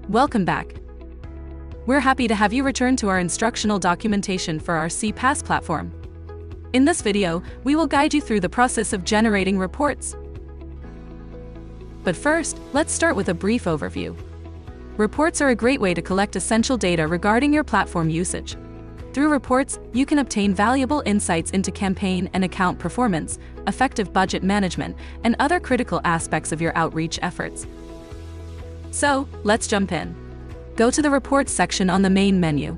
Welcome back. We're happy to have you return to our instructional documentation for our CPaaS platform. In this video, we will guide you through the process of generating reports. But first, let's start with a brief overview. Reports are a great way to collect essential data regarding your platform usage. Through reports, you can obtain valuable insights into campaign and account performance, effective budget management, and other critical aspects of your outreach efforts. So, let's jump in. Go to the Reports section on the main menu.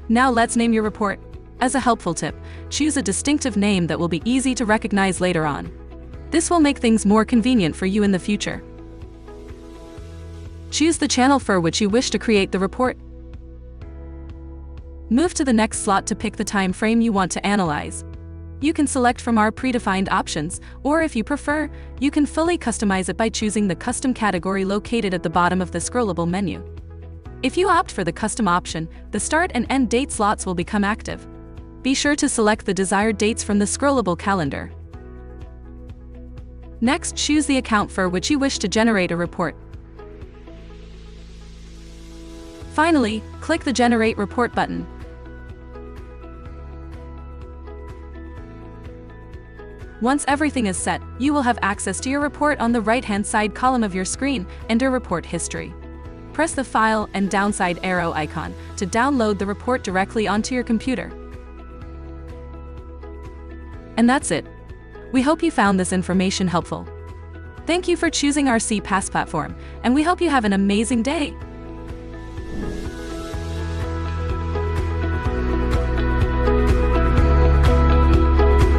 Now let's name your report. As a helpful tip, choose a distinctive name that will be easy to recognize later on. This will make things more convenient for you in the future. Choose the channel for which you wish to create the report. Move to the next slot to pick the time frame you want to analyze. You can select from our predefined options, or if you prefer, you can fully customize it by choosing the custom category located at the bottom of the scrollable menu. If you opt for the custom option, the start and end date slots will become active. Be sure to select the desired dates from the scrollable calendar. Next, choose the account for which you wish to generate a report. Finally, click the Generate Report button. Once everything is set, you will have access to your report on the right-hand side column of your screen under Report History. Press the File and downside arrow icon to download the report directly onto your computer. And that's it. We hope you found this information helpful. Thank you for choosing our CPaaS platform, and we hope you have an amazing day.